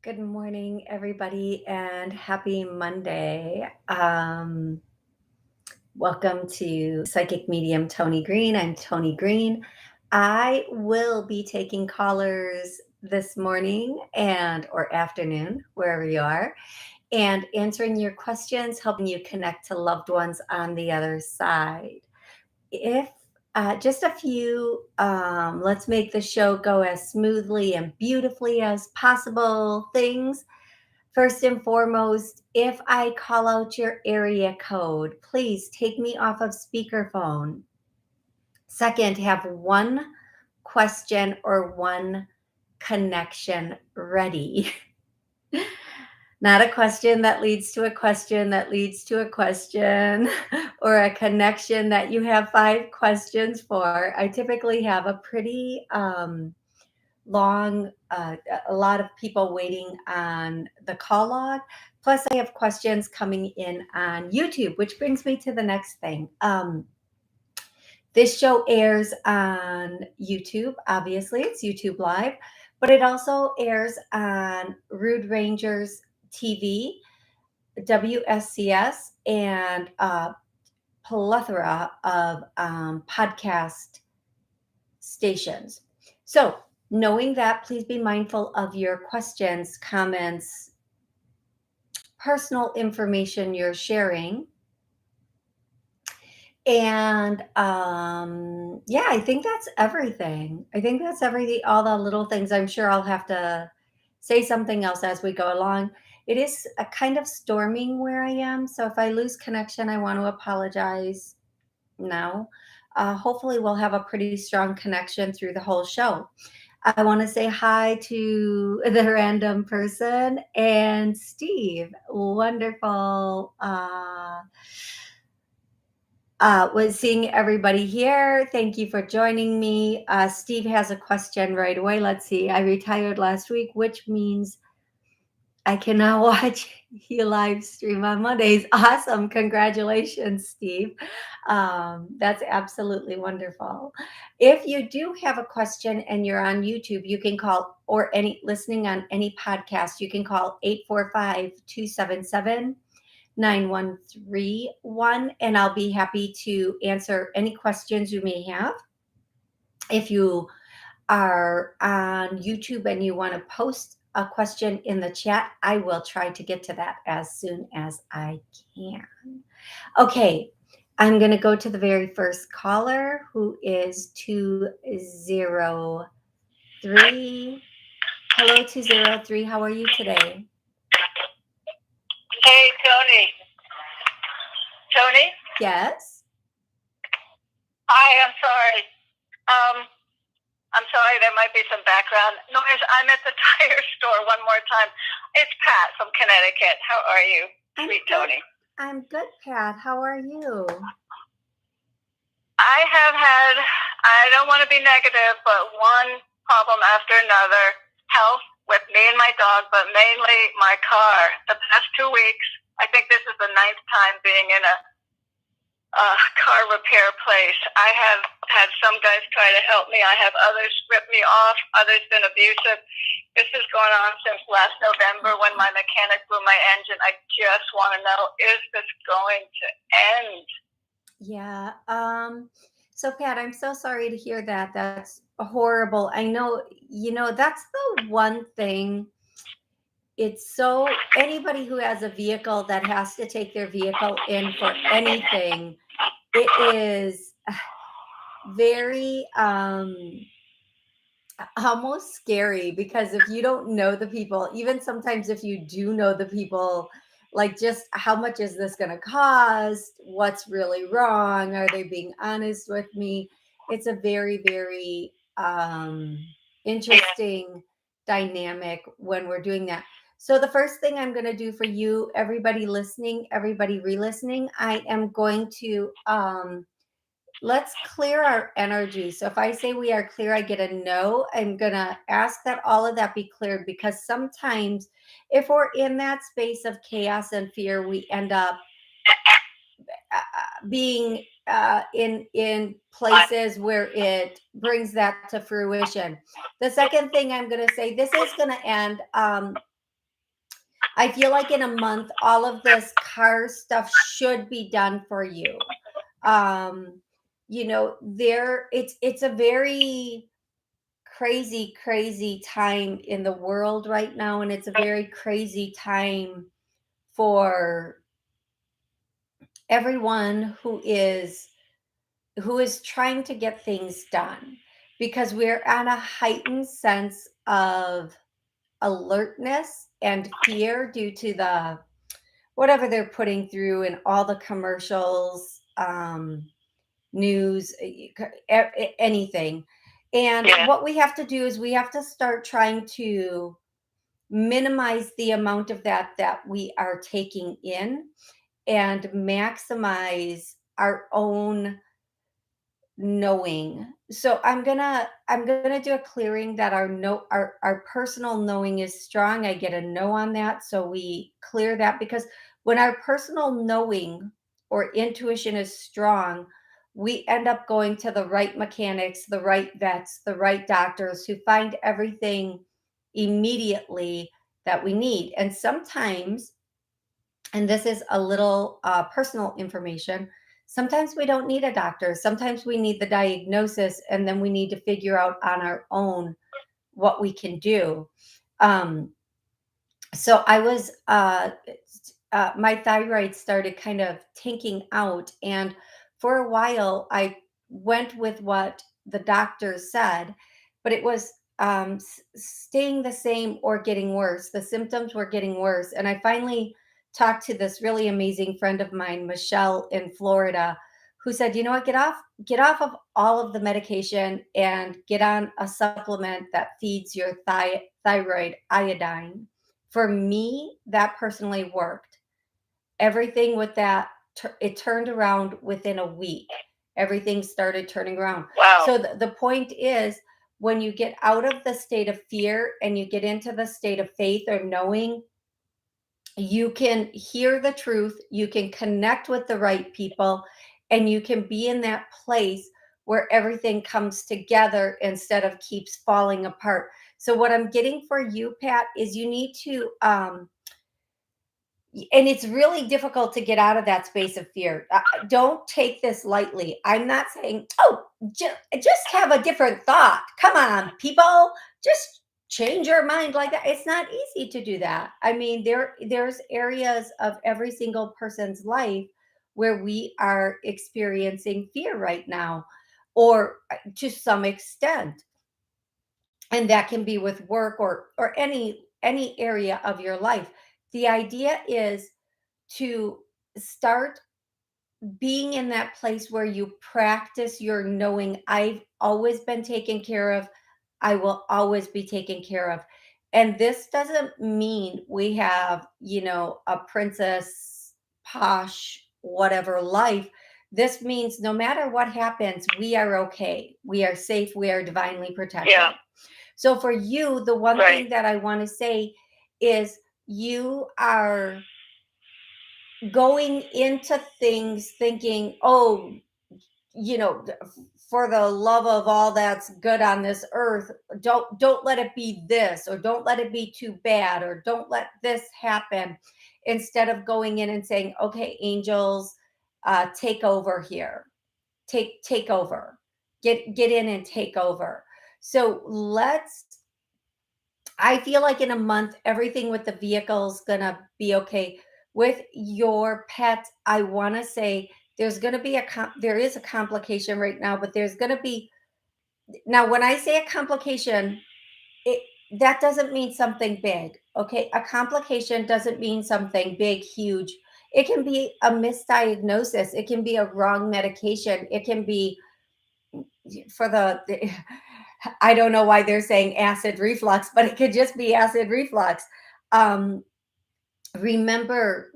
Good morning, everybody, and happy Monday. Welcome to Psychic Medium Toni Greene. I'm Toni Greene. I will be taking callers this morning and or afternoon, wherever you are, and answering your questions, helping you connect to loved ones on the other side. If just a few, let's make the show go as smoothly and beautifully as possible things. First and foremost, if I call out your area code, please take me off of speakerphone. Second, have one question or one connection ready. Not a question that leads to a question that leads to a question, or a connection that you have five questions for. I typically have a pretty long, a lot of people waiting on the call log. Plus, I have questions coming in on YouTube, which brings me to the next thing. This show airs on YouTube. Obviously, it's YouTube Live, but it also airs on Rude Rangers TV, WSCS, and a plethora of podcast stations. So, knowing that, please be mindful of your questions, comments, personal information you're sharing. And yeah, I think that's everything. I think that's everything, all the little things. I'm sure I'll have to say something else as we go along. It is a kind of storming where I am. So if I lose connection, I want to apologize now. Hopefully, we'll have a pretty strong connection through the whole show. I want to say hi to the random person and Steve. Wonderful. Was seeing everybody here. Thank you for joining me. Steve has a question right away. Let's see. I retired last week, which means I can now watch you live stream on Mondays. Awesome. Congratulations, Steve. That's absolutely wonderful. If you do have a question and you're on YouTube, you can call, or any listening on any podcast, you can call 845-277-9131, and I'll be happy to answer any questions you may have. If you are on YouTube and you want to post a question in the chat, I will try to get to that as soon as I can. Okay, I'm going to go to the very first caller, who is 203. Hello, 203. How are you today? Hey, Toni. Toni? Yes. Hi, I'm sorry. I'm sorry, there might be some background noise. I'm at the tire store one more time. It's Pat from Connecticut. How are you, sweet Toni? I'm good, Pat. How are you? I have had, I don't want to be negative, but one problem after another. Health with me and my dog, but mainly my car. The past 2 weeks, I think this is the 9th time being in a car repair place. I have had some guys try to help me. I have others rip me off. Others been abusive. This has gone on since last November when my mechanic blew my engine. I just want to know, is this going to end? Yeah. So Pat, I'm so sorry to hear that. That's horrible. I know, that's the one thing. It's so, anybody who has a vehicle that has to take their vehicle in for anything, it is very almost scary, because if you don't know the people, even sometimes if you do know the people, like, just how much is this going to cost? What's really wrong? Are they being honest with me? It's a very, very interesting dynamic when we're doing that. So the first thing I'm going to do for you, everybody listening, everybody re-listening, I am going to let's clear our energy. So if I say we are clear, I get a no. I'm going to ask that all of that be cleared, because sometimes if we're in that space of chaos and fear, we end up being in places where it brings that to fruition. The second thing I'm going to say, this is going to end. I feel like in a month, all of this car stuff should be done for you. Um, it's a very crazy, crazy time in the world right now, and it's a very crazy time for everyone who is trying to get things done because we're at a heightened sense of alertness and fear due to the whatever they're putting through in all the commercials, news, anything. And Yeah. what we have to do is we have to start trying to minimize the amount of that we are taking in and maximize our own knowing. So I'm gonna do a clearing that our personal knowing is strong. I get a no on that, so we clear that because when our personal knowing or intuition is strong, we end up going to the right mechanics, the right vets, the right doctors who find everything immediately that we need. And sometimes, and this is a little personal information, sometimes we don't need a doctor. Sometimes we need the diagnosis, and then we need to figure out on our own what we can do. Um, so I was my thyroid started kind of tanking out, and for a while I went with what the doctors said, but it was staying the same or getting worse. The symptoms were getting worse, and I finally talked to this really amazing friend of mine, Michelle in Florida, who said, "You know what, get off of all of the medication and get on a supplement that feeds your thyroid iodine." For me, that personally worked. Everything with that, it turned around within a week. Everything started turning around. Wow. So the point is, when you get out of the state of fear and you get into the state of faith or knowing, you can hear the truth, you can connect with the right people, and you can be in that place where everything comes together instead of keeps falling apart. So what I'm getting for you, Pat, is you need to and it's really difficult to get out of that space of fear. Don't take this lightly. I'm not saying, oh, just have a different thought. Come on, people, just change your mind like that. It's not easy to do that. I mean, there's areas of every single person's life where we are experiencing fear right now, or to some extent, and that can be with work or any area of your life. The idea is to start being in that place where you practice your knowing, I've always been taken care of, I will always be taken care of. And this doesn't mean we have, a princess, posh, whatever life. This means no matter what happens, we are okay. We are safe. We are divinely protected. Yeah. So for you, the one Right. thing that I want to say is you are going into things thinking, oh, you know, for the love of all that's good on this earth, don't let it be this, or don't let it be too bad, or don't let this happen, instead of going in and saying, okay, angels, take over here, take over, get in and take over. So I feel like in a month, everything with the vehicle's gonna be okay. With your pet, I want to say there's going to be there is a complication right now, but there's going to be, now when I say a complication, it that doesn't mean something big. Okay, a complication doesn't mean something big, huge. It can be a misdiagnosis. It can be a wrong medication. It can be for the I don't know why they're saying acid reflux, but it could just be acid reflux. Um, remember,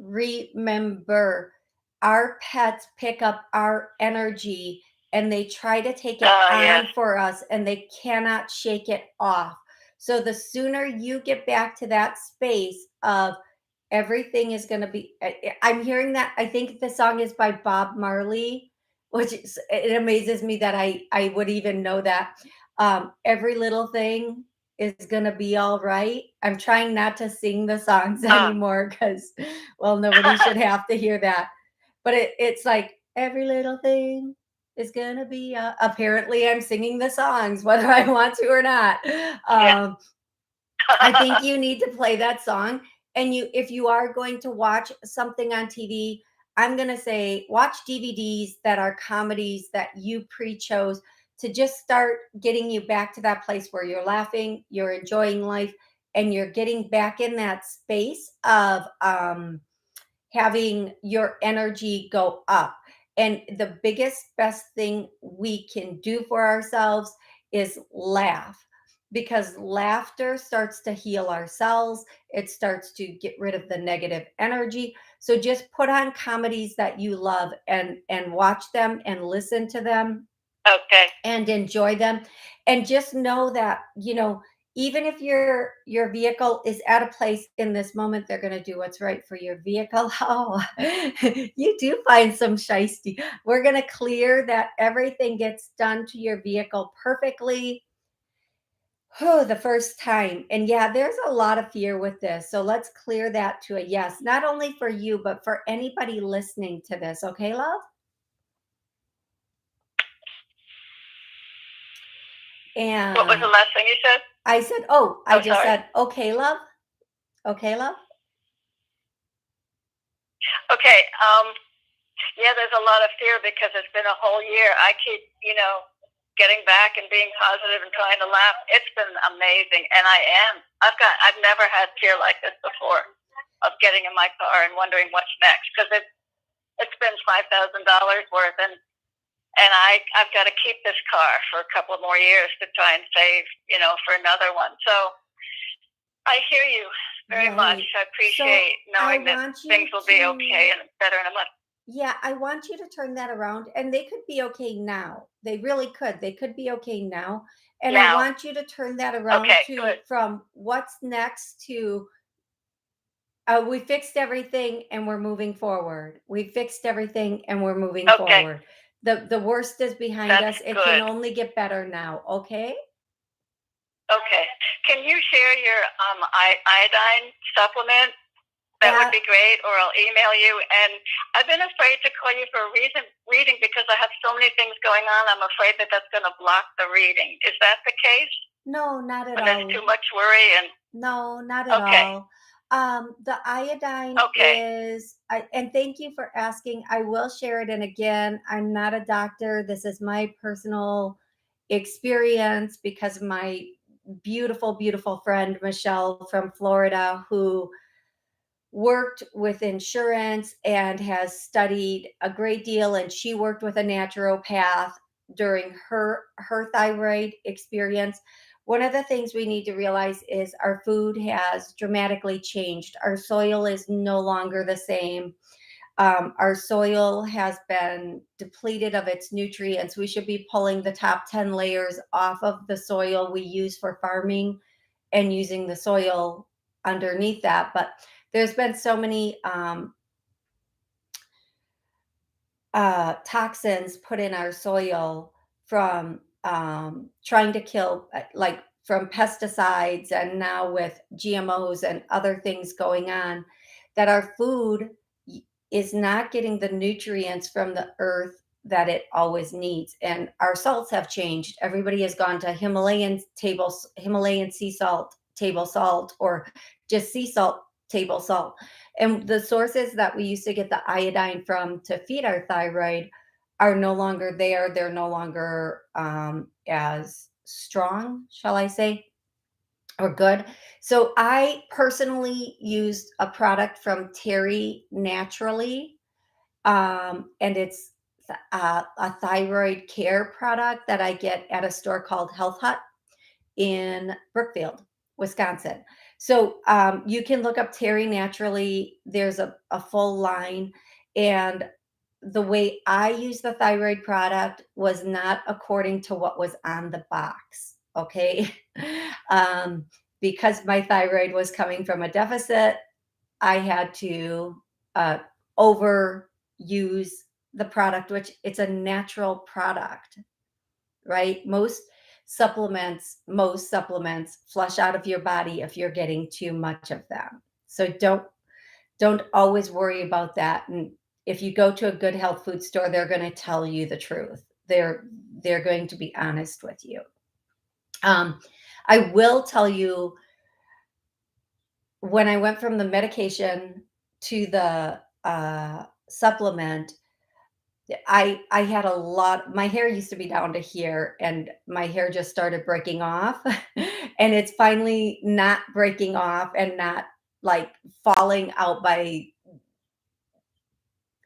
our pets pick up our energy and they try to take it Yes. on for us and they cannot shake it off. So the sooner you get back to that space of everything is going to be, I'm hearing that, I think the song is by Bob Marley, which it amazes me that I would even know that. Every little thing is gonna be all right. I'm trying not to sing the songs Uh, anymore because, well, nobody should have to hear that. But it's like every little thing is gonna be. Apparently, I'm singing the songs whether I want to or not. yeah. Um, I think you need to play that song. And if you are going to watch something on TV, I'm going to say watch DVDs that are comedies that you pre chose to just start getting you back to that place where you're laughing, you're enjoying life, and you're getting back in that space of having your energy go up. And the biggest, best thing we can do for ourselves is laugh, because laughter starts to heal our cells. It starts to get rid of the negative energy. So just put on comedies that you love and watch them and listen to them Okay. and enjoy them, and just know that, even if your vehicle is at a place in this moment, they're going to do what's right for your vehicle. Oh, you do find some shisty. We're going to clear that everything gets done to your vehicle perfectly. Oh, the first time. And yeah, there's a lot of fear with this, so let's clear that to a yes, not only for you but for anybody listening to this. Okay, love? What was the And last thing you said? I said, oh, I Oh, just sorry. said, okay, love. Okay, love. Okay. Yeah, there's a lot of fear because it's been a whole year. I keep, getting back and being positive and trying to laugh. It's been amazing, and I am. I've never had fear like this before, of getting in my car and wondering what's next, because it's been $5,000 worth, and I've got to keep this car for a couple of more years to try and save, for another one. So I hear you very much. Right. I So appreciate I knowing that want things you will be okay to, and better in a month. yeah, I want you to turn that around, and they could be okay now. They really could. They could be okay now. And I Now, want you to turn that around okay, to good. from what's next to we fixed everything and we're moving forward. We fixed everything and we're moving Okay, forward. The worst is behind that's us. It can good. only get better now, okay? Okay. Can you share your iodine supplement? That would Uh, be great, or I'll email you. And I've been afraid to call you for a reading because I have so many things going on. I'm afraid that that's going to block the reading. Is that the case? no, not at When there's all. too much worry and No, not at okay, all. The iodine okay, is, and thank you for asking. I will share it. And again, I'm not a doctor. This is my personal experience because of my beautiful, beautiful friend, Michelle from Florida, who worked with insurance and has studied a great deal. And she worked with a naturopath during her thyroid experience. One of the things we need to realize is our food has dramatically changed. Our soil is no longer the same. Our soil has been depleted of its nutrients. We should be pulling the top 10 layers off of the soil we use for farming and using the soil underneath that. But there's been so many toxins put in our soil from trying to kill, like from pesticides, and now with GMOs and other things going on, that our food is not getting the nutrients from the earth that it always needs. And our salts have changed. Everybody has gone to Himalayan sea salt table salt, or just sea salt table salt. And the sources that we used to get the iodine from to feed our thyroid are no longer there. They're no longer as strong, shall I say, or good. So I personally used a product from Terry Naturally, and it's a thyroid care product that I get at a store called Health Hut in Brookfield, Wisconsin. So you can look up Terry Naturally. There's a full line. And the way I use the thyroid product was not according to what was on the box. Okay. um, because my thyroid was coming from a deficit, I had to uh, overuse the product, which it's a natural product, right? most supplements flush out of your body if you're getting too much of them. So don't always worry about that. And if you go to a good health food store, they're going to tell you the truth. They're going to be honest with you. Um, I will tell you, when I went from the medication to the supplement, I had a lot. My hair used to be down to here, and my hair just started breaking off, and it's finally not breaking off and not like falling out by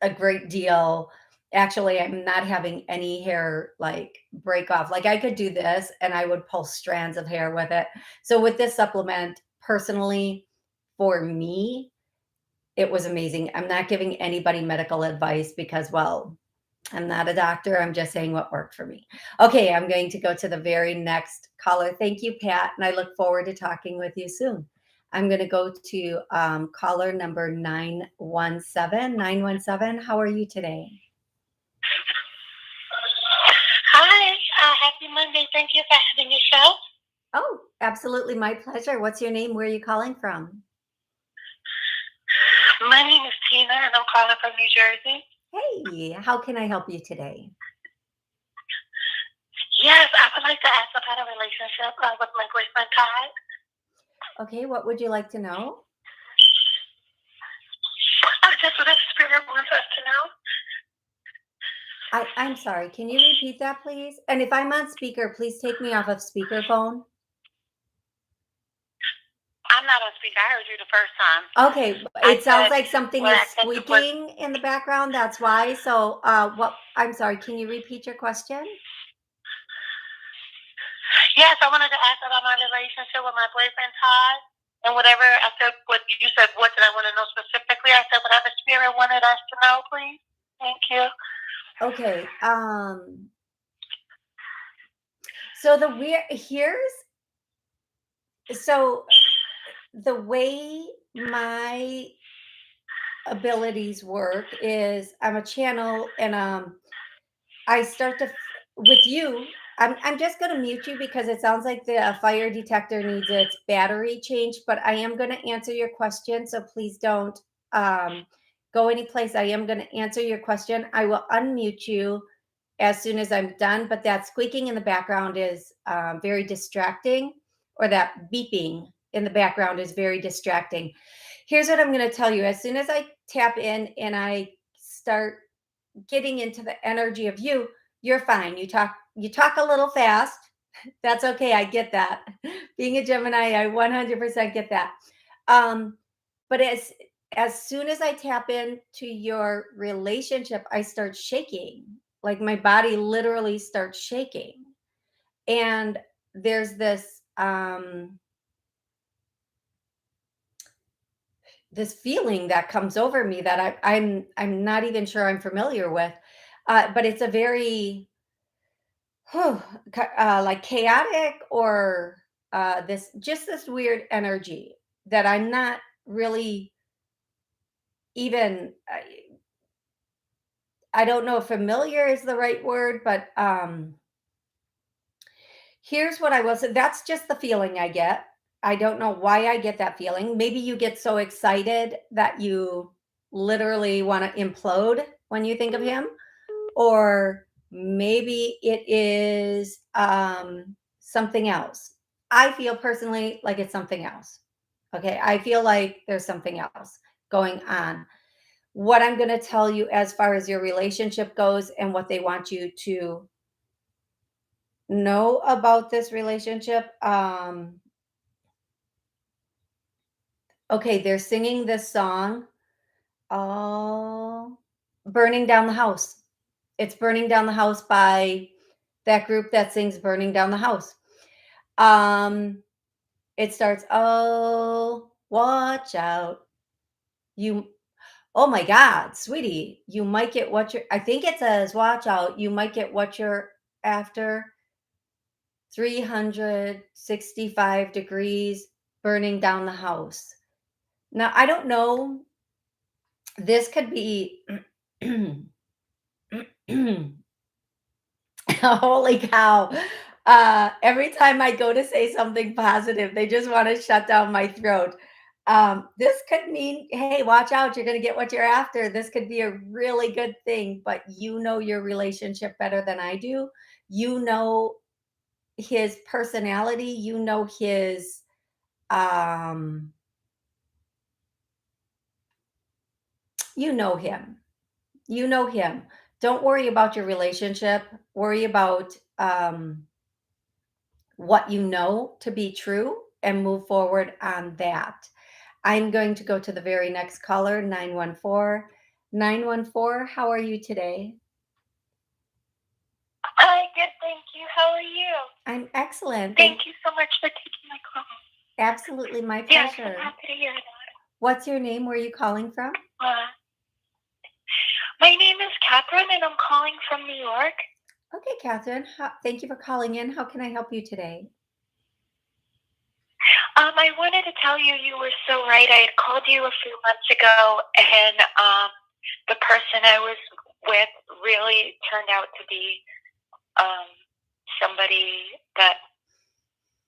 a great deal. Actually, I'm not having any hair like break off. Like I could do this and I would pull strands of hair with it. So with this supplement, personally, for me, it was amazing. I'm not giving anybody medical advice because, well, I'm not a doctor. I'm just saying what worked for me. Okay, I'm going to go to the very next caller. Thank you, Pat, and I look forward to talking with you soon. I'm going to go to caller number 917. 917, how are you today? Hi, happy Monday. Thank you for having your show. Oh, absolutely. My pleasure. What's your name? Where are you calling from? My name is Tina, and I'm calling from New Jersey. Hey, how can I help you today? Yes, I would like to ask about a relationship with my boyfriend Todd. Okay, what would you like to know? Just what the spirit wants us to know. I'm sorry. Can you repeat that, please? And if I'm on speaker, please take me off of speakerphone. I'm not on speaker. I heard you the first time. Okay, I it sounds said like something what is I said was squeaking in the background. That's why. So, what? I'm sorry. Can you repeat your question? yes. I wanted to ask about my relationship with my boyfriend Todd. And whatever I said, what you said, what did I want to know specifically? I said whatever spirit wanted us to know, please. Thank you. Okay. So so the way my abilities work is I'm a channel, and I start to with you. I'm just going to mute you because it sounds like the fire detector needs its battery changed, but I am going to answer your question, so please don't um, go anyplace. I am going to answer your question. I will unmute you as soon as I'm done, but that squeaking in the background is very distracting, or that beeping in the background is very distracting. Here's what I'm going to tell you. As soon as I tap in and I start getting into the energy of you, you're fine. You talk a little fast. That's okay. I get that. Being a Gemini, I 100% get that. Um, but as soon as I tap into your relationship, I start shaking. Like my body literally starts shaking. And there's this feeling that comes over me that I'm not even sure I'm familiar with. But it's a very like chaotic, or this weird energy that I'm not really even. I don't know if familiar is the right word, but here's what I will say. That's just the feeling I get. I don't know why I get that feeling. Maybe you get so excited that you literally want to implode when you think of him, or maybe it is something else. I feel personally like it's something else. Okay. I feel like there's something else going on. What I'm going to tell you as far as your relationship goes and what they want you to know about this relationship. Okay. They're singing this song. Oh, Burning Down the House. It's Burning Down the House by that group that sings Burning Down the House. Um, it starts, "Oh, watch out. You Oh my god, sweetie, you might get what you're," I think it says, "Watch out, you might get what you're after. 365 degrees, burning down the house." Now, I don't know, this could be holy cow. Every time I go to say something positive, they just want to shut down my throat. This could mean, hey, watch out, you're going to get what you're after. This could be a really good thing, but you know your relationship better than I do. You know his personality, um, you know him. You know him. Don't worry about your relationship. Worry about what you know to be true and move forward on that. I'm going to go to the very next caller, 914. 914, how are you today? Hi, good, thank you. How are you? I'm excellent. Thank you so much for taking my call. Absolutely my Yes, I'm pleasure. happy to hear that. What's your name? Where are you calling from? My name is Catherine, and I'm calling from New York. Okay, Catherine. Thank you for calling in. How can I help you today? I wanted to tell you you were so right. I had called you a few months ago, and the person I was with really turned out to be um, somebody that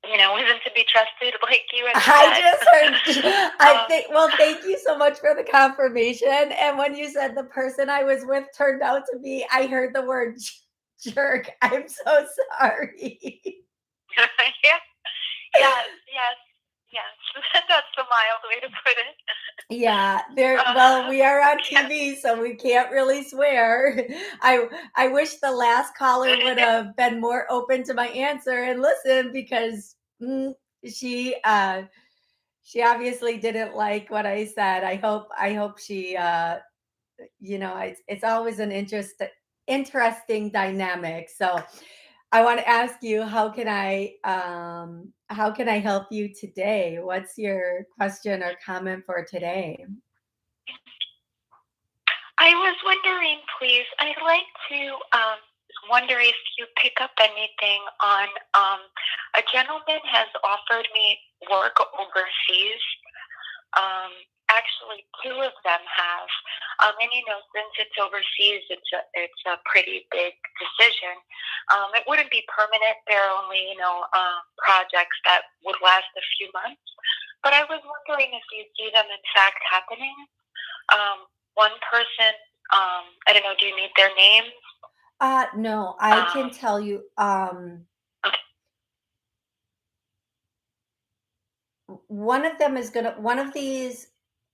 wasn't to be trusted, like you had I said. just heard, I um, think, well, thank you so much for the confirmation. And when you said the person I was with turned out to be, I heard the word jerk. I'm so sorry. yeah, yes, yes, yes. That's the mild way to put it. Yeah, well, Uh, we are on yes. TV, so we can't really swear. I wish the last caller would have been more open to my answer and listen because she she obviously didn't like what I said. I hope she it's always an interesting dynamic. So I want to ask you, how can I help you today? What's your question or comment for today? I was wondering, please, I'd like to wonder if you pick up anything on a gentleman has offered me work overseas. Um, Actually, two of them have. And since it's overseas, it's a pretty big decision. It wouldn't be permanent. They're only projects that would last a few months. But I was wondering if you see them in fact happening. One person, I don't know. Do you need their names? No, I can tell you, Okay. one of these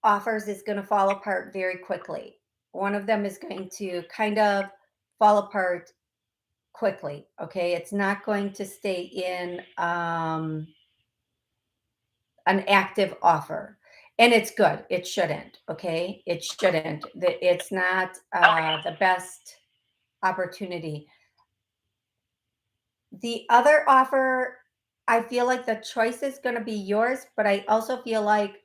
offers is gonna fall apart very quickly. One of them is going to kind of fall apart quickly. Okay, it's not going to stay in an active offer, and it's good. It shouldn't. Okay, it shouldn't. It's not Okay. the best opportunity. The other offer, I feel like the choice is going to be yours, but I also feel like,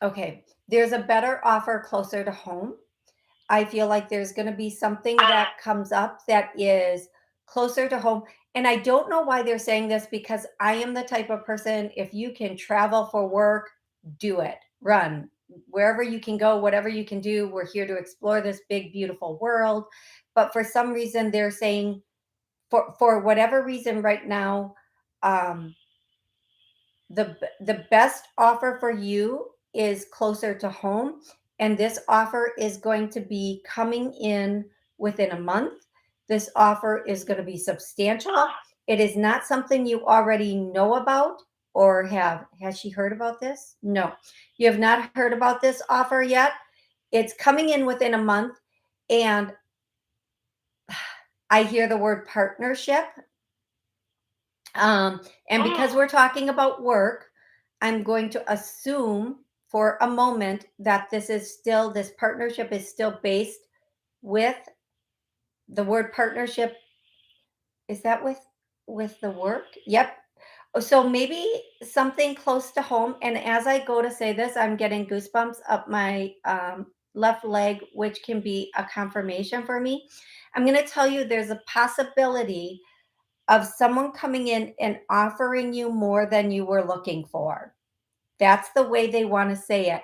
okay, there's a better offer closer to home. I feel like there's going to be something Uh, that comes up that is closer to home. And I don't know why they're saying this because I am the type of person, if you can travel for work, do it. Run. Wherever you can go, whatever you can do, we're here to explore this big, beautiful world. But for some reason, they're saying, for whatever reason right now, um, the best offer for you is closer to home, and this offer is going to be coming in within a month. This offer is going to be substantial. It is not something you already know about or has she heard about this? No, you have not heard about this offer yet. It's coming in within a month, and I hear the word partnership. And because mm, we're talking about work, I'm going to assume for a moment that this partnership is still based with the word partnership. Is that with the work? Yep. So maybe something close to home. And as I go to say this, I'm getting goosebumps up my left leg, which can be a confirmation for me. I'm going to tell you there's a possibility of someone coming in and offering you more than you were looking for. That's the way they want to say it.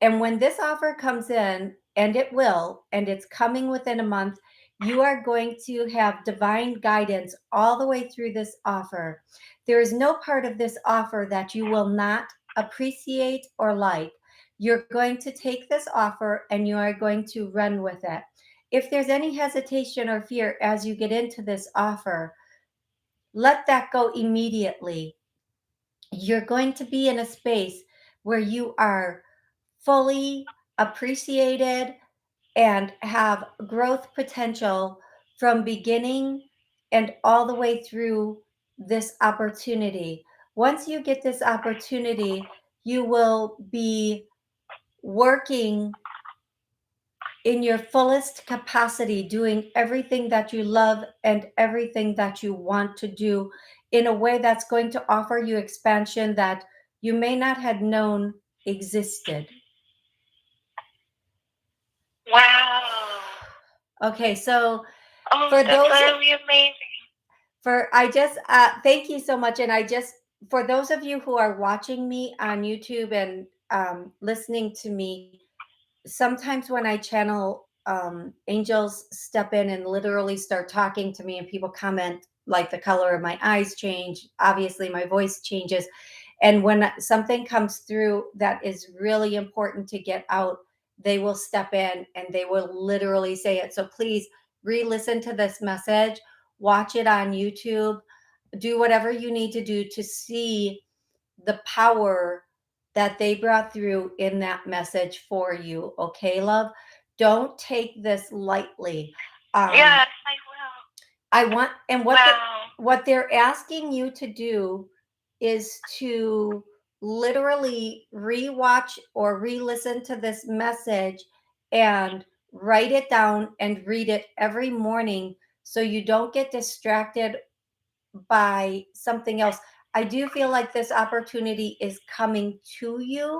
And when this offer comes in, and it will, and it's coming within a month, You are going to have divine guidance all the way through this offer. There is no part of this offer that you will not appreciate or like. You're going to take this offer and you are going to run with it. If there's any hesitation or fear as you get into this offer, let that go immediately. You're going to be in a space where you are fully appreciated and have growth potential from beginning and all the way through this opportunity. Once you get this opportunity, you will be working in your fullest capacity, doing everything that you love and everything that you want to do in a way that's going to offer you expansion that you may not have known existed. Wow. Okay, so Oh, for that's those really amazing. for I just thank you so much, and I just for those of you who are watching me on YouTube and listening to me, sometimes when I channel angels step in and literally start talking to me, and people comment like the color of my eyes change. Obviously, my voice changes, and when something comes through that is really important to get out, they will step in and they will literally say it. So please re-listen to this message, watch it on YouTube, do whatever you need to do to see the power that they brought through in that message for you. Okay, love? Don't take this lightly. Um, Yes, I will. I want, and Wow. what they're asking you to do is to literally rewatch or re-listen to this message and write it down and read it every morning so you don't get distracted by something else. I do feel like this opportunity is coming to you.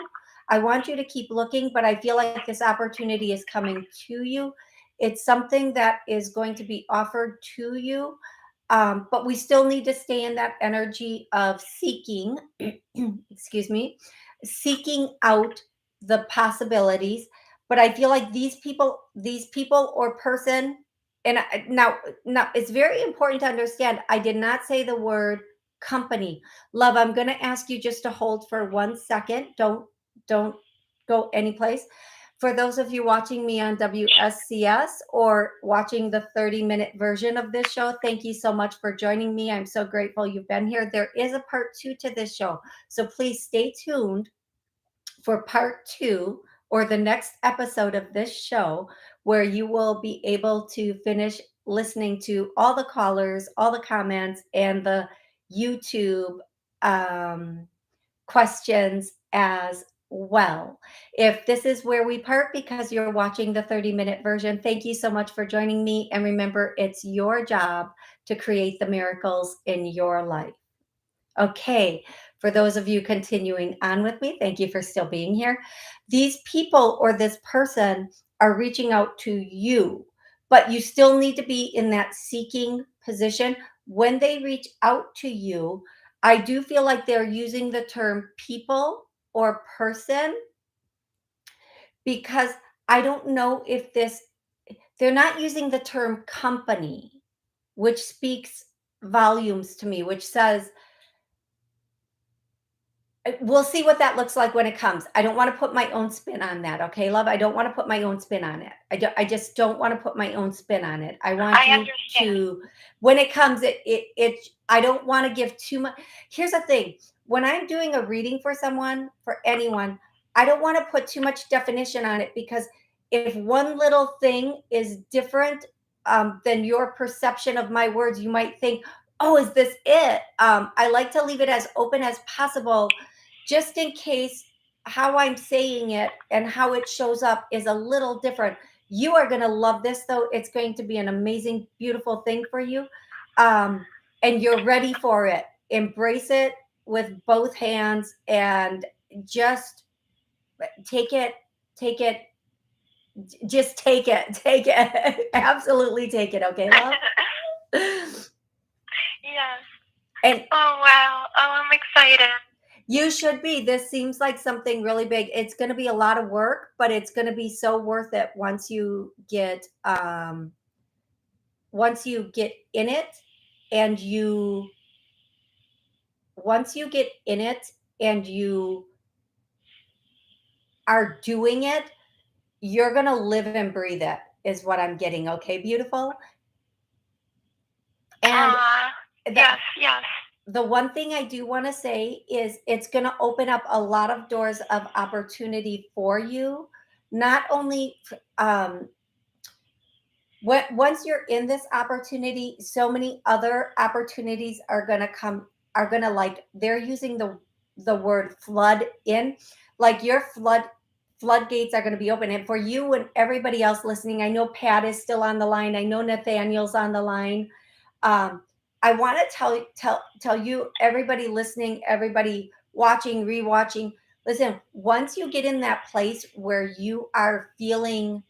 I want you to keep looking, but I feel like this opportunity is coming to you. It's something that is going to be offered to you. But we still need to stay in that energy of seeking, excuse me, seeking out the possibilities. But I feel like these people or person, and now it's very important to understand. I did not say the word company. Love, I'm going to ask you just to hold for 1 second. Don't go anyplace. For those of you watching me on WSCS or watching the 30-minute version of this show, thank you so much for joining me. I'm so grateful you've been here. There is a part 2 to this show. So please stay tuned for part 2 or the next episode of this show, where you will be able to finish listening to all the callers, all the comments, and the YouTube um, questions as well. If this is where we part because you're watching the 30-minute version, thank you so much for joining me. And remember, it's your job to create the miracles in your life. Okay, for those of you continuing on with me, thank you for still being here. These people or this person are reaching out to you, but you still need to be in that seeking position. When they reach out to you, I do feel like they're using the term people or person, because I don't know if they're not using the term company, which speaks volumes to me, which says, we'll see what that looks like when it comes. I don't want to put my own spin on that. Okay, love. I don't want to put my own spin on it. I just don't want to put my own spin on it. I want I you understand. to, when it comes, I don't want to give too much. Here's the thing. When I'm doing a reading for someone, for anyone, I don't want to put too much definition on it, because if one little thing is different than your perception of my words, you might think, oh, is this it? I like to leave it as open as possible, just in case how I'm saying it and how it shows up is a little different. You are going to love this, though. It's going to be an amazing, beautiful thing for you. Um, and you're ready for it. Embrace it with both hands and just take it, take it, just take it, take it. Absolutely take it. Okay, love? Yes. And Oh, wow. Oh, I'm excited. you should be. This seems like something really big. It's going to be a lot of work, but it's going to be so worth it once you get once you get in it and you once you get in it and you are doing it, you're going to live and breathe it, is what I'm getting. Okay, beautiful. And the, Yes, yes. the one thing I do want to say is it's going to open up a lot of doors of opportunity for you. Not only once you're in this opportunity, so many other opportunities are going to come, are going to, like, they're using the word flood in, like your floodgates are going to be open. And for you and everybody else listening, I know Pat is still on the line, I know Nathaniel's on the line. I want to tell you, everybody listening, everybody watching, rewatching, listen, once you get in that place where you are feeling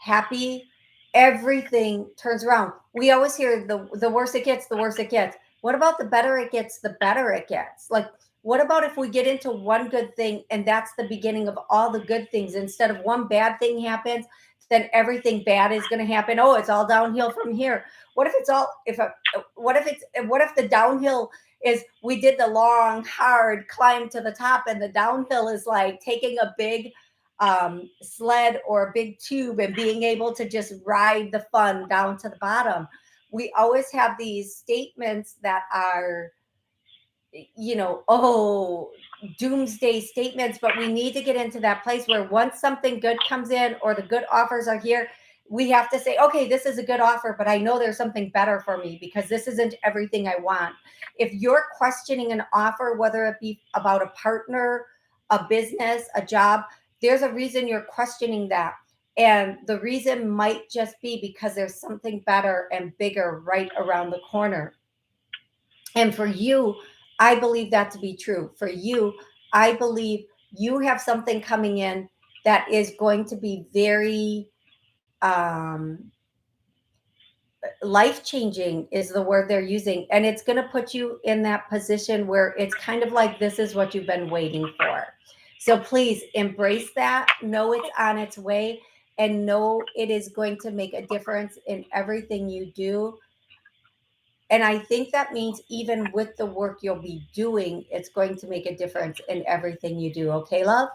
happy, everything turns around. We always hear the worse it gets, the worse it gets. What about the better it gets, the better it gets? Like, what about if we get into one good thing and that's the beginning of all the good things? Instead of one bad thing happens, then everything bad is going to happen. Oh, it's all downhill from here. What if it's all if a, what if the downhill is, we did the long hard climb to the top and the downhill is like taking a big sled or a big tube and being able to just ride the fun down to the bottom. We always have these statements that are, oh, doomsday statements, but we need to get into that place where once something good comes in or the good offers are here, we have to say, okay, this is a good offer, but I know there's something better for me because this isn't everything I want. If you're questioning an offer, whether it be about a partner, a business, a job, there's a reason you're questioning that. And the reason might just be because there's something better and bigger right around the corner. And for you, I believe that to be true. For you, I believe you have something coming in that is going to be very life changing, is the word they're using. And it's going to put you in that position where it's kind of like this is what you've been waiting for. So please embrace that, know it's on its way, and know it is going to make a difference in everything you do. And I think that means even with the work you'll be doing, it's going to make a difference in everything you do. Okay, love?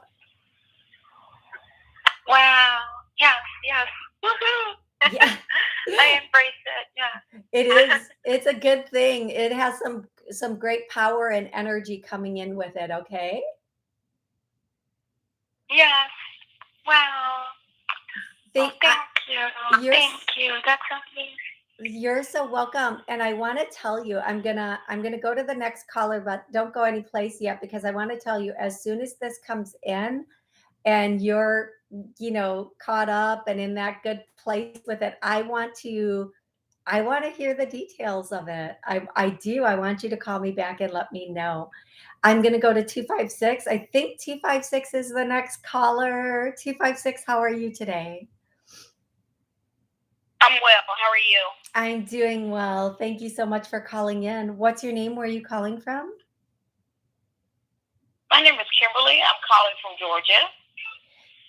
Wow. Yes, yes. Woohoo. Yeah. I embrace it. Yeah. It is. It's a good thing. It has some great power and energy coming in with it, okay? Yes. Wow. Thank, Thank you. you're Thank you. That's amazing. you're so welcome. And I want to tell you, I'm gonna go to the next caller, but don't go any place yet because I want to tell you as soon as this comes in and you're, caught up and in that good place with it, I want to hear the details of it. I do. I want you to call me back and let me know. I'm going to go to 256. I think 256 is the next caller. 256, how are you today? I'm well. How are you? I'm doing well. Thank you so much for calling in. What's your name? Where are you calling from? My name is Kimberly. I'm calling from Georgia.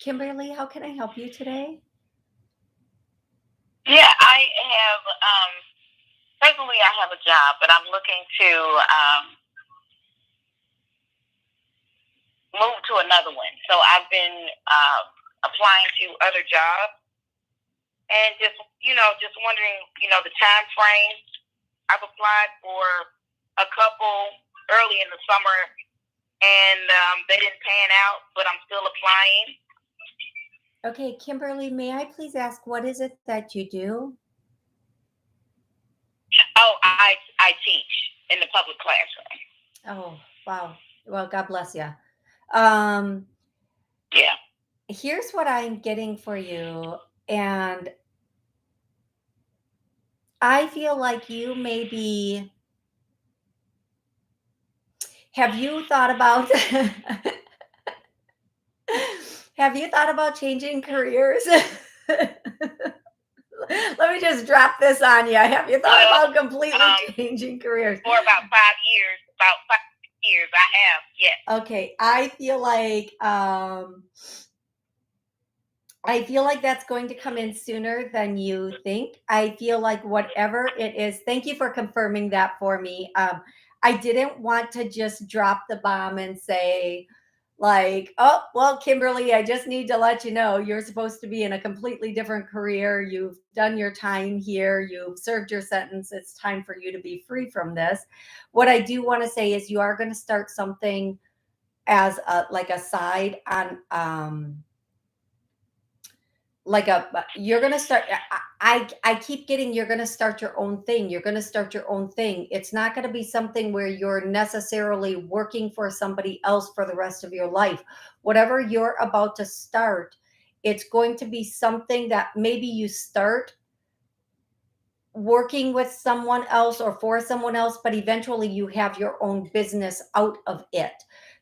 Kimberly, how can I help you today? Yeah, I have presently I have a job, but I'm looking to move to another one. So I've been applying to other jobs and just wondering, the time frame. I've applied for a couple early in the summer and they didn't pan out, but I'm still applying. Okay, Kimberly, may I please ask what is it that you do? Oh, I teach in the public classroom. Oh, wow. Well, God bless you. Um, Yeah. Here's what I'm getting for you. And I feel like you maybe have you thought about have you thought about changing careers? Let me just drop this on you. Have you thought Well, about completely changing careers? for about 5 years, about 5 years, I have. Yes. Okay, I feel like I feel like that's going to come in sooner than you think. I feel like whatever it is, thank you for confirming that for me. I didn't want to just drop the bomb and say, like, oh, well, Kimberly, I just need to let you know you're supposed to be in a completely different career. You've done your time here, you've served your sentence. It's time for you to be free from this. What I do want to say is you are going to start something as a like a side on like a you're gonna start I keep getting you're gonna start your own thing. You're gonna start your own thing. It's not gonna be something where you're necessarily working for somebody else for the rest of your life. Whatever you're about to start, it's going to be something that maybe you start working with someone else or for someone else, but eventually you have your own business out of it.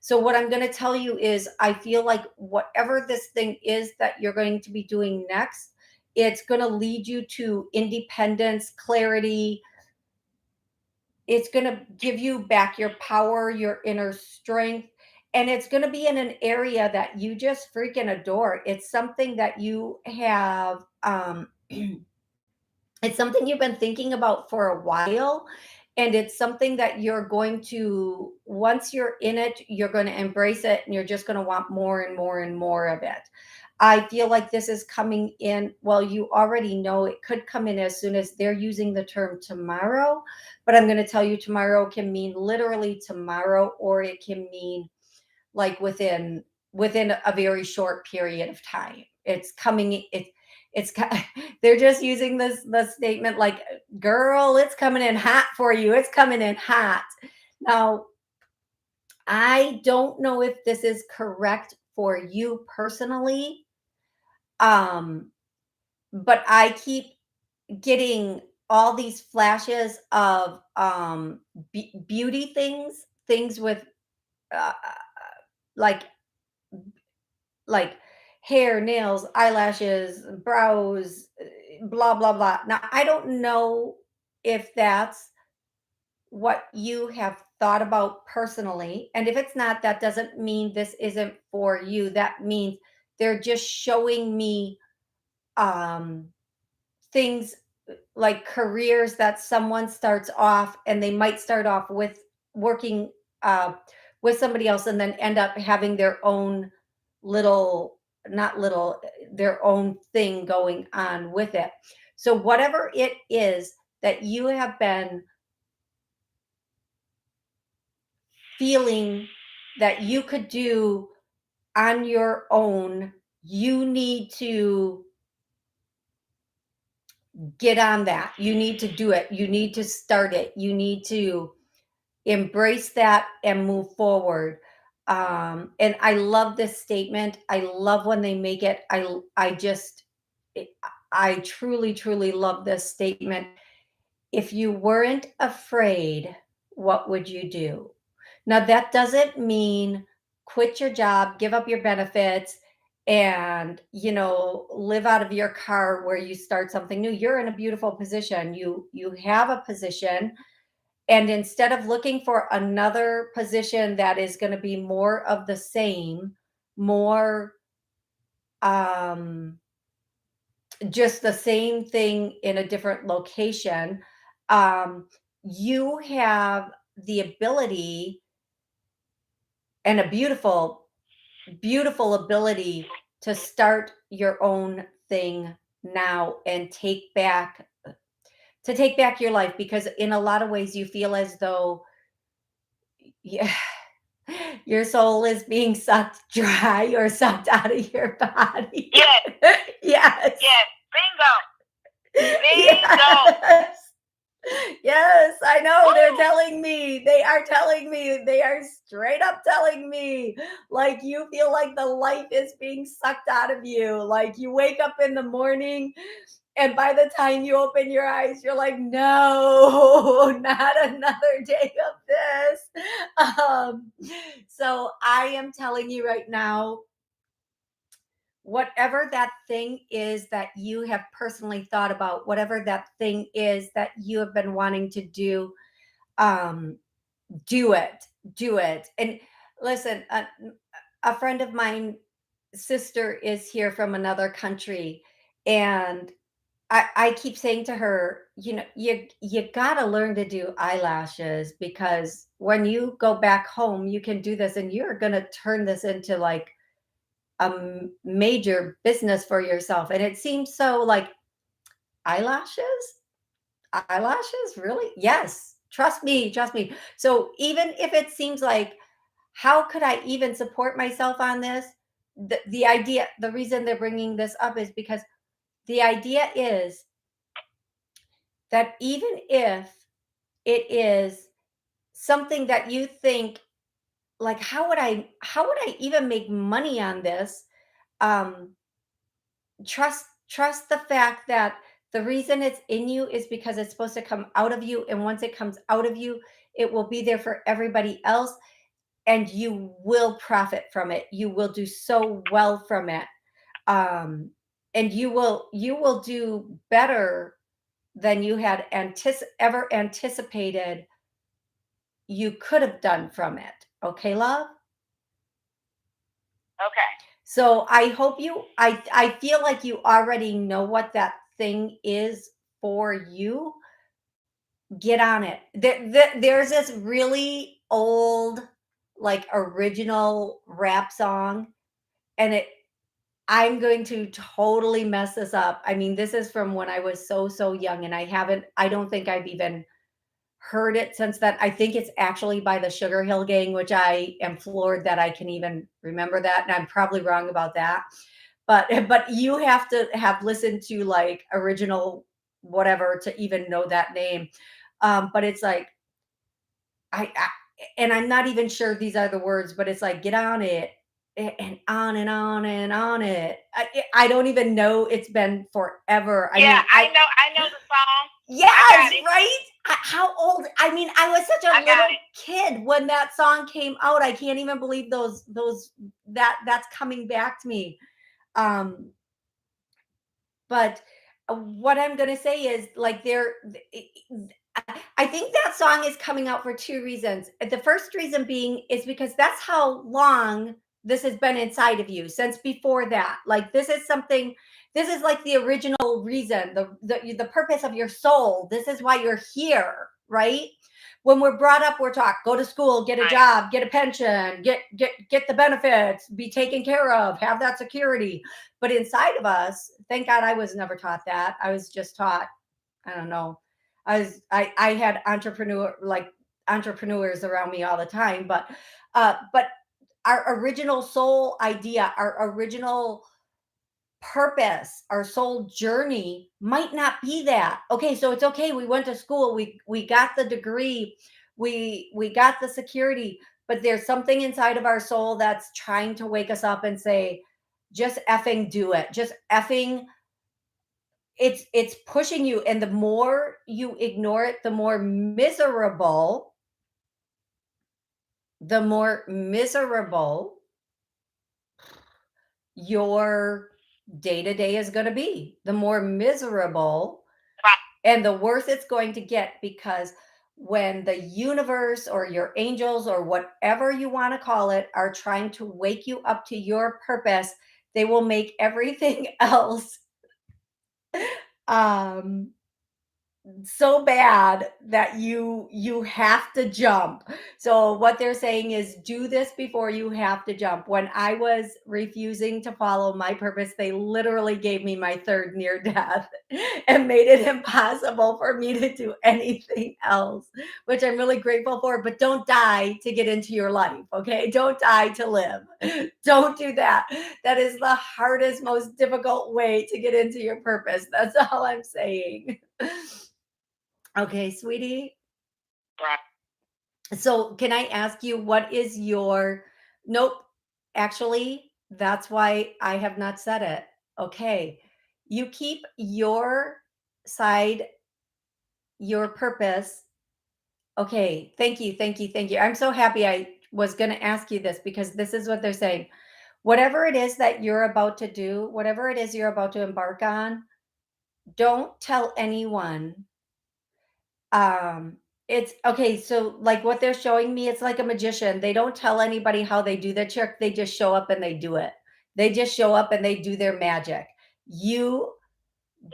So, what I'm going to tell you is, I feel like whatever this thing is that you're going to be doing next, it's going to lead you to independence, clarity. It's going to give you back your power, your inner strength. And it's going to be in an area that you just freaking adore. It's something that you have it's something you've been thinking about for a while, and it's something that you're going to once you're in it, you're going to embrace it, and you're just going to want more and more and more of it. I feel like this is coming in, well, you already know it could come in as soon as they're using the term tomorrow, but I'm going to tell you tomorrow can mean literally tomorrow, or it can mean like within a very short period of time. It's coming. It's they're just using this the statement like, "Girl, it's coming in hot for you. It's coming in hot." Now, I don't know if this is correct for you personally, um, but I keep getting all these flashes of beauty things, things with uh, like like hair, nails, eyelashes, brows, blah, blah, blah. Now, I don't know if that's what you have thought about personally. And if it's not, that doesn't mean this isn't for you. That means they're just showing me um, things like careers that someone starts off, and they might start off with working uh, with somebody else and then end up having their own little not little their own thing going on with it. So whatever it is that you have been feeling that you could do on your own, you need to get on that. You need to do it. You need to start it. You need to embrace that and move forward. And I love this statement. I love when they make it. I just I truly truly love this statement. If you weren't afraid, what would you do? Now that doesn't mean quit your job, give up your benefits, and live out of your car where you start something new. You're in a beautiful position. You have a position, and instead of looking for another position that is going to be more of the same, more um, just the same thing in a different location, you have the ability and a beautiful, beautiful ability to start your own thing now and take back your life, because in a lot of ways you feel as though yeah, your soul is being sucked dry or sucked out of your body. Yes, Yes. yes. Bingo. Bingo. Yes. Yes, I know. They're Woo. telling me. They are telling me. They are straight up telling me. Like you feel like the life is being sucked out of you. Like you wake up in the morning, and by the time you open your eyes, you're like, no, not another day of this. Um, so I am telling you right now, whatever that thing is that you have personally thought about, whatever that thing is that you have been wanting to um, do it, do it. And listen, a friend of mine sister is here from another country, and I keep saying to her, you know, you gotta learn to do eyelashes because when you go back home, you can do this, and you're gonna turn this into like major business for yourself. And it seems so like eyelashes, eyelashes, really? Yes, trust me, trust me. So even if it seems like, how could I even support myself on this? The idea, the reason they're bringing this up is because the idea is that even if it is something that you think like, how would I even make money on this? Um, trust the fact that the reason it's in you is because it's supposed to come out of you, and once it comes out of you, it will be there for everybody else, and you will profit from it. You will do so well from it. Um, and you will do better than you had ever anticipated you could have done from it. Okay, love? Okay. So I hope I feel like you already know what that thing is for you. Get on it. There's this really old, like original rap song, and I'm going to totally mess this up. I mean, this is from when I was so young, and I don't think I've even heard it since then. I think it's actually by the Sugar Hill Gang, which I am floored that I can even remember that, and I'm probably wrong about that. But you have to have listened to like original whatever to even know that name. But it's like I and I'm not even sure these are the words, but it's like get on it and on and on and on it. I don't even know. It's been forever. I Yeah, mean, I I know the song. I yes, got it. right? How old? I mean, I was such a I got little it. kid when that song came out. I can't even believe those that's coming back to me. Um, but what I'm going to say is like I think that song is coming out for two reasons. The first reason being is because that's how long this has been inside of you since before that. Like this is something, this is like the original reason, the purpose of your soul. This is why you're here, right? When we're brought up, we're taught go to school, get a Right. job, get a pension, get the benefits, be taken care of, have that security. But inside of us, thank God I was never taught that. I was just taught, I don't know. I had entrepreneurs around me all the time, but our original soul idea, our original purpose, our soul journey might not be that. Okay, so it's okay. We went to school, we got the degree, we got the security, but there's something inside of our soul that's trying to wake us up and say, just effing do it. Just effing it's pushing you, and the more you ignore it, the more miserable your day to day is going to be, the more miserable Right. and the worse it's going to get, because when the universe or your angels or whatever you want to call it are trying to wake you up to your purpose, they will make everything else um so bad that you have to jump. So what they're saying is do this before you have to jump. When I was refusing to follow my purpose, they literally gave me my third near death and made it impossible for me to do anything else, which I'm really grateful for. But don't die to get into your life, okay? Don't die to live. Don't do that. That is the hardest, most difficult way to get into your purpose. That's all I'm saying. Okay, sweetie. Right. So, can I ask you what is your nope, actually, that's why I have not said it. Okay. You keep your side, your purpose. Okay, thank you, thank you, thank you. I'm so happy I was going to ask you this because this is what they're saying. Whatever it is that you're about to do, whatever it is you're about to embark on, don't tell anyone. It's okay, so, like, what they're showing me, it's like a magician. They don't tell anybody how they do the trick, they just show up and they do it. They just show up and they do their magic. You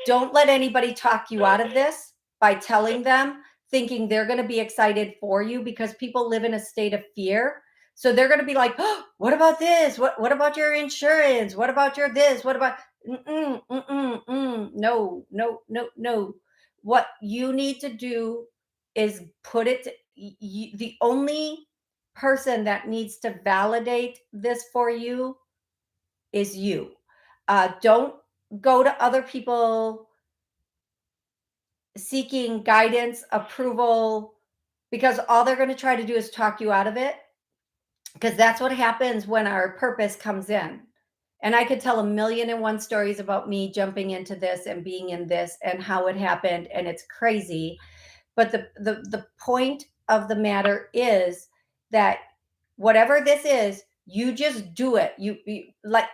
don't let anybody talk you out of this by telling them, thinking they're going to be excited for you, because people live in a state of fear. So they're going to be like, oh, what about this? What about your insurance? What about your this? What about no, no, no, no. What you need to do is put it the only person that needs to validate this for you is you. Don't go to other people seeking guidance, approval, because all they're going to try to do is talk you out of it. Because that's what happens when our purpose comes in. And I could tell a million and one stories about me jumping into this and being in this and how it happened. And it's crazy. But the point of the matter is that whatever this is, you just do it. You like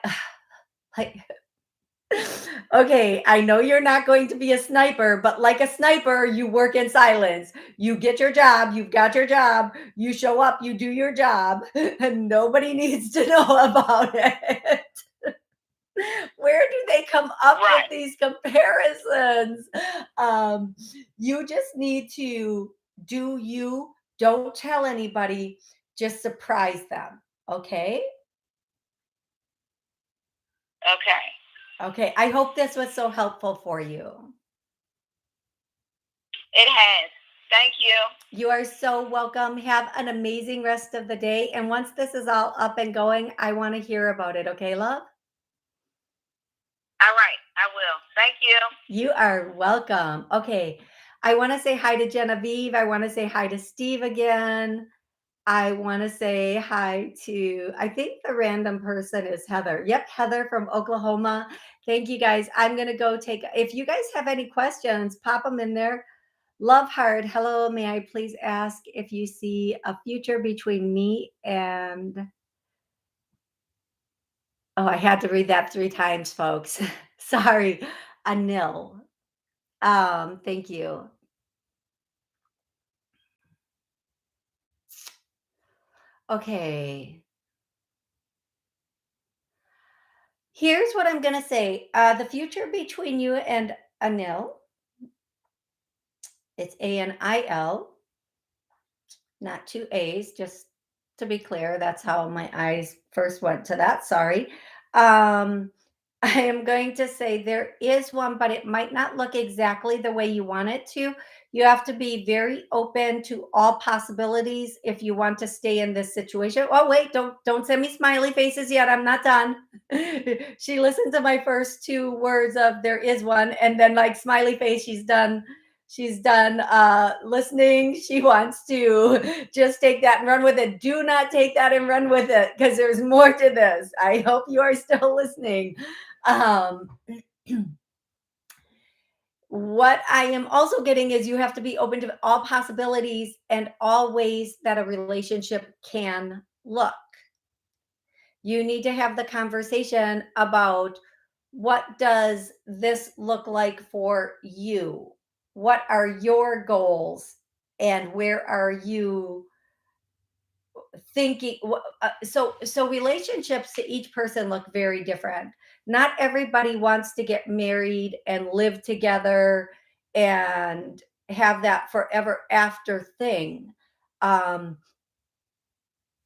okay, I know you're not going to be a sniper, but like a sniper, you work in silence. You get your job, you've got your job, you show up, you do your job, and nobody needs to know about it. Where do they come up with Right. these comparisons? Um, you just need to do you. Don't tell anybody, just surprise them. Okay. Okay. Okay. I hope this was so helpful for you. It has. Thank you. You are so welcome. Have an amazing rest of the day. And once this is all up and going, I want to hear about it. Okay, love? All right. I will. Thank you. You are welcome. Okay. I want to say hi to Genevieve. I want to say hi to Steve again. I want to say hi to, I think the random person is Heather. Yep, Heather from Oklahoma. Thank you guys. I'm going to go take, if you guys have any questions, pop them in there. Love Heart, hello. May I please ask if you see a future between me and. Oh, I had to read that 3 times, folks. Sorry. Anil. Thank you. Okay. Here's what I'm going to say. The future between you and Anil, it's Anil, not 2 A's, just to be clear. That's how my eyes first went to that. Sorry. Um, I am going to say there is one, but it might not look exactly the way you want it to. You have to be very open to all possibilities if you want to stay in this situation. Oh, wait, don't send me smiley faces yet. I'm not done. She listened to my first 2 words of there is one, and then like smiley face, she's done listening. She wants to just take that and run with it. Do not take that and run with it, because there's more to this. I hope you are still listening. um what I am also getting is you have to be open to all possibilities and all ways that a relationship can look. You need to have the conversation about, what does this look like for you? What are your goals? And where are you thinking? So relationships to each person look very different. Not everybody wants to get married and live together and have that forever after thing. um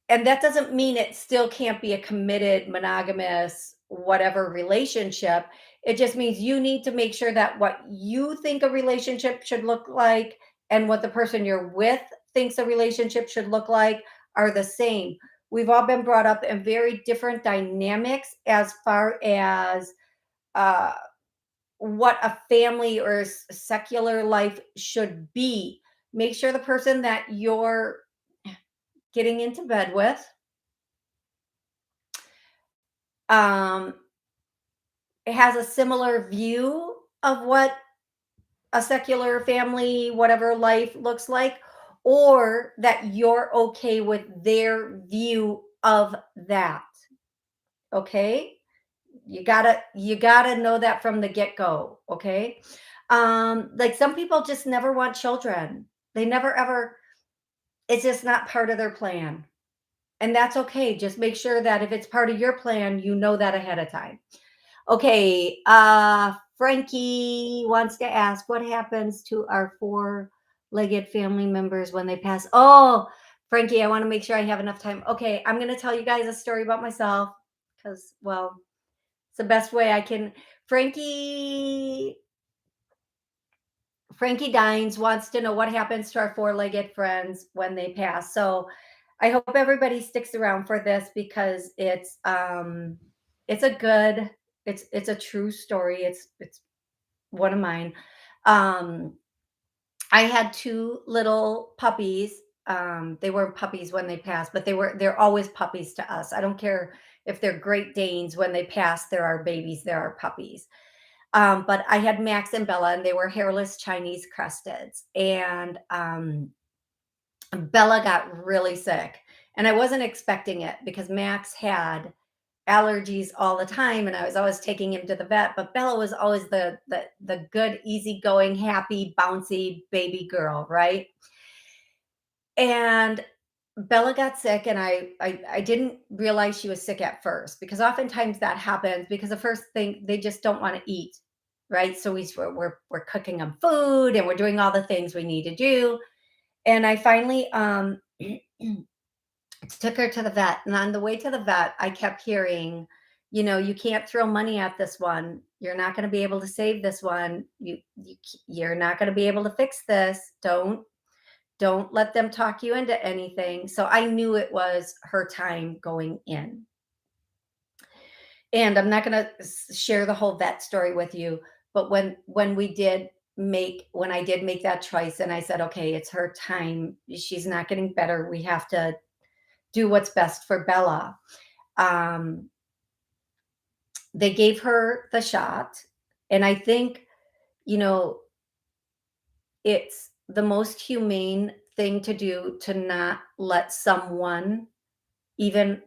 and that doesn't mean it still can't be a committed, monogamous, whatever relationship. It just means you need to make sure that what you think a relationship should look like and what the person you're with thinks a relationship should look like are the same. We've all been brought up in very different dynamics as far as uh, what a family or secular life should be. Make sure the person that you're getting into bed with um, has a similar view of what a secular family, whatever life looks like, or that you're okay with their view of that. Okay. You gotta know that from the get-go. Okay. Like some people just never want children. They never ever, it's just not part of their plan. And that's okay. Just make sure that if it's part of your plan, you know that ahead of time. Okay, Frankie wants to ask what happens to our four-legged family members when they pass. Oh, Frankie, I want to make sure I have enough time. Okay, I'm going to tell you guys a story about myself because, well, it's the best way I can. Frankie Frankie Dines wants to know what happens to our four-legged friends when they pass. So I hope everybody sticks around for this because it's a good it's a true story. It's one of mine. Um I had two little puppies. They weren't puppies when they passed, but they're always puppies to us. I don't care if they're Great Danes when they pass, there are babies, there are puppies. But I had Max and Bella, and they were hairless Chinese cresteds. And Bella got really sick. And I wasn't expecting it because Max had allergies all the time and I was always taking him to the vet, but Bella was always the good, easygoing, happy, bouncy baby girl, right? And Bella got sick and I didn't realize she was sick at first because oftentimes that happens because the first thing they just don't want to eat, right? So we're cooking them food and we're doing all the things we need to do. And I finally took her to the vet, and on the way to the vet, I kept hearing, "You can't throw money at this one. You're not gonna be able to save this one. You're not gonna be able to fix this. Don't let them talk you into anything." So I knew it was her time going in. And I'm not gonna share the whole vet story with you, but when I did make that choice and I said, "Okay, it's her time. She's not getting better. We have to do what's best for Bella." Um, they gave her the shot. And I think, you know, it's the most humane thing to do to not let someone, even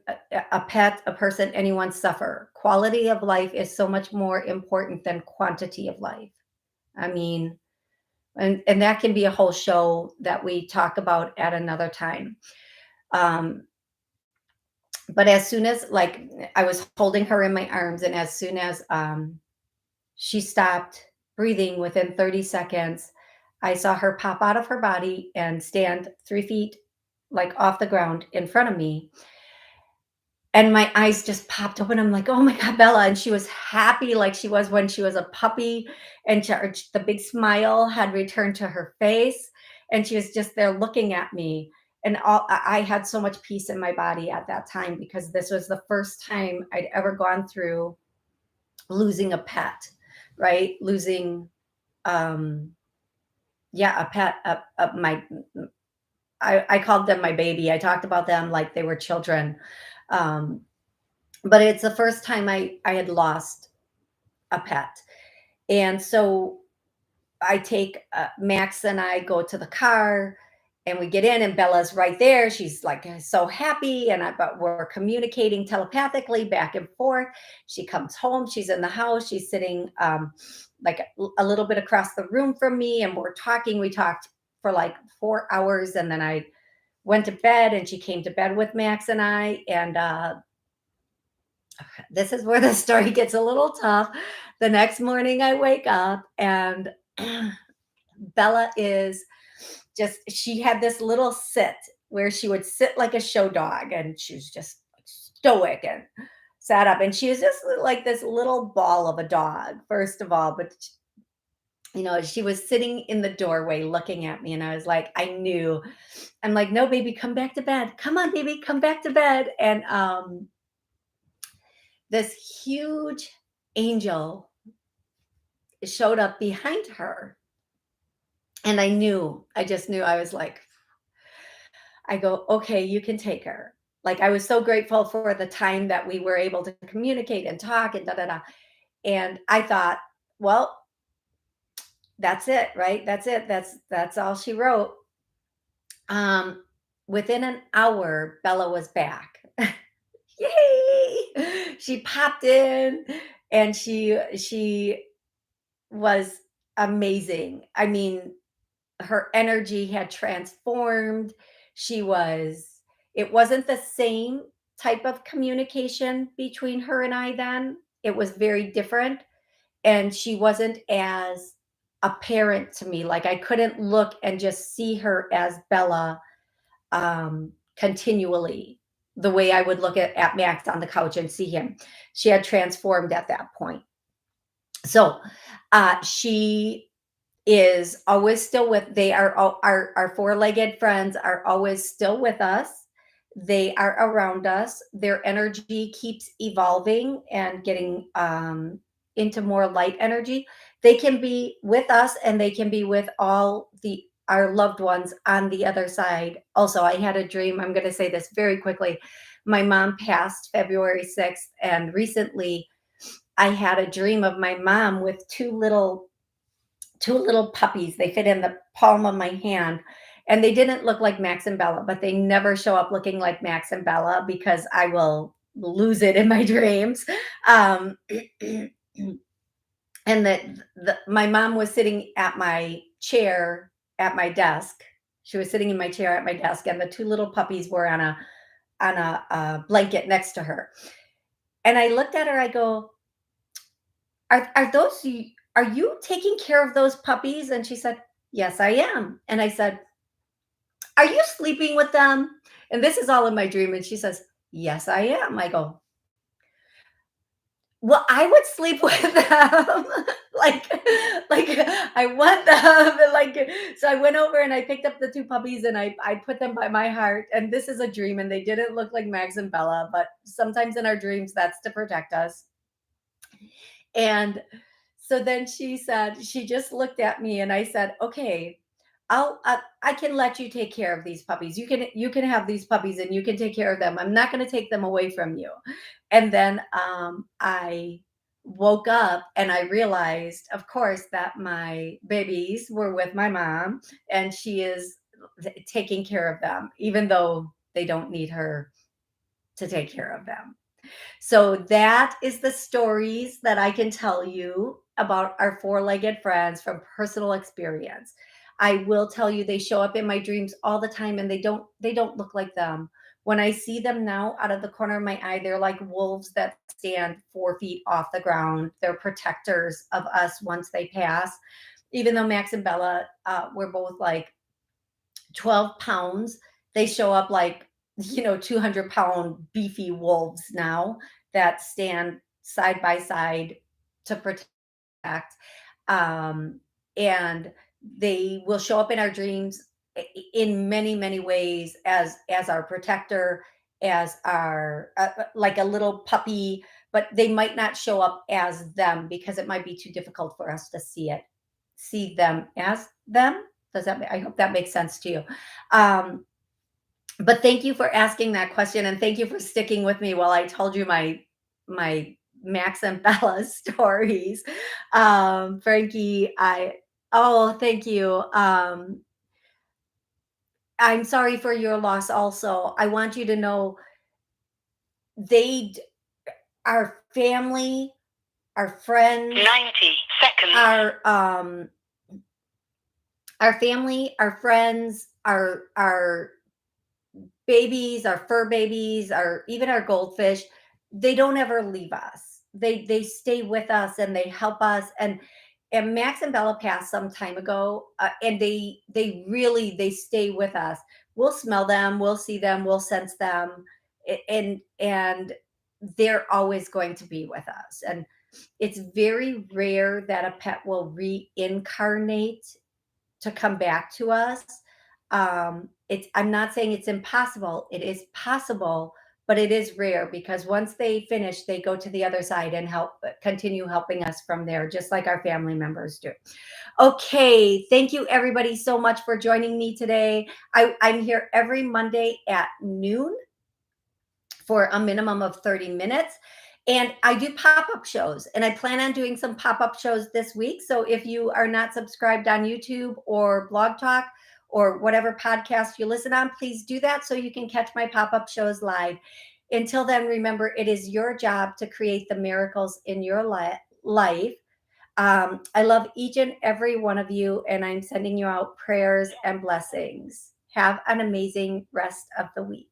a pet, a person, anyone suffer. Quality of life is so much more important than quantity of life. I mean, and that can be a whole show that we talk about at another time. Um, but as soon as like I was holding her in my arms, and as soon as she stopped breathing within 30 seconds, I saw her pop out of her body and stand 3 feet like off the ground in front of me. And my eyes just popped open. I'm like, oh my God, Bella. And she was happy like she was when she was a puppy. And the big smile had returned to her face. And she was just there looking at me. And I had so much peace in my body at that time because this was the first time I'd ever gone through losing a pet, right? Losing, um, yeah, a pet. I called them my baby. I talked about them like they were children. Um, but it's the first time I had lost a pet. And so I take Max and I go to the car and we get in and Bella's right there. She's like so happy but we're communicating telepathically back and forth. She comes home, she's in the house, she's sitting like a little bit across the room from me and we're talking. We talked for like 4 hours and then I went to bed and she came to bed with Max and I and this is where the story gets a little tough. The next morning I wake up and Bella is she had this little sit where she would sit like a show dog and she was just stoic and sat up and she was just like this little ball of a dog, first of all. But she was sitting in the doorway looking at me and I was like, I'm like, no, baby, come back to bed. Come on, baby, come back to bed. And this huge angel showed up behind her. And I just knew. I was like, I go, okay, you can take her. Like I was so grateful for the time that we were able to communicate and talk and da da da. And I thought, well, that's it, right? That's it. That's all she wrote. Um, Within an hour, Bella was back. Yay! She popped in and she was amazing. I mean, her energy had transformed. She was It wasn't the same type of communication between her and I then. It was very different. And she wasn't as apparent to me. Like I couldn't look and just see her as Bella continually the way I would look at Max on the couch and see him. She had transformed at that point. So she is always still with they are our four-legged friends are always still with us. They are around us. Their energy keeps evolving and getting into more light energy. They can be with us and they can be with all the our loved ones on the other side. Also, I had a dream. I'm going to say this very quickly. My mom passed February 6th, and recently I had a dream of my mom with two little puppies. They fit in the palm of my hand. And they didn't look like Max and Bella, but they never show up looking like Max and Bella because I will lose it in my dreams. Um, and my mom was sitting at my chair at my desk. She was sitting in my chair at my desk, and the two little puppies were on a blanket next to her. And I looked at her. I go, are those are you taking care of those puppies? And she said, yes, I am. And I said, are you sleeping with them? And this is all in my dream. And she says, yes, I am. I go, well, I would sleep with them. like, like I want them. And like, so I went over and I picked up the two puppies and I put them by my heart. And this is a dream. And they didn't look like Max and Bella, but sometimes in our dreams, that's to protect us. And so then she said, she just looked at me and I said, okay, I can let you take care of these puppies. You can have these puppies and you can take care of them. I'm not going to take them away from you. And then I woke up and I realized, of course, that my babies were with my mom and she is taking care of them, even though they don't need her to take care of them. So that is the stories that I can tell you about our four-legged friends from personal experience. I will tell you they show up in my dreams all the time and they don't look like them. When I see them now out of the corner of my eye, they're like wolves that stand 4 feet off the ground. They're protectors of us once they pass. Even though Max and Bella were both like 12 pounds, they show up like, 200-pound beefy wolves now that stand side by side to protect. Um, and they will show up in our dreams in many, many ways as our protector, as our like a little puppy, but they might not show up as them because it might be too difficult for us to see them as them. I hope that makes sense to you. Um, but thank you for asking that question, and thank you for sticking with me while I told you my Max and Bella stories. Frankie, thank you. I'm sorry for your loss also. I want you to know they our family, our friends, 90 seconds. Our family, our friends, our babies, our fur babies, our even our goldfish, they don't ever leave us. They stay with us and they help us. And Max and Bella passed some time ago, and they stay with us. We'll smell them, we'll see them, we'll sense them, and they're always going to be with us. And it's very rare that a pet will reincarnate to come back to us. I'm not saying it's impossible. It is possible, but it is rare because once they finish, they go to the other side and continue helping us from there, just like our family members do. Okay, thank you everybody so much for joining me today. I'm here every Monday at noon for a minimum of 30 minutes. And I do pop-up shows, and I plan on doing some pop-up shows this week. So if you are not subscribed on YouTube or Blog Talk or whatever podcast you listen on, please do that so you can catch my pop-up shows live. Until then, remember, it is your job to create the miracles in your life. I love each and every one of you, and I'm sending you out prayers and blessings. Have an amazing rest of the week.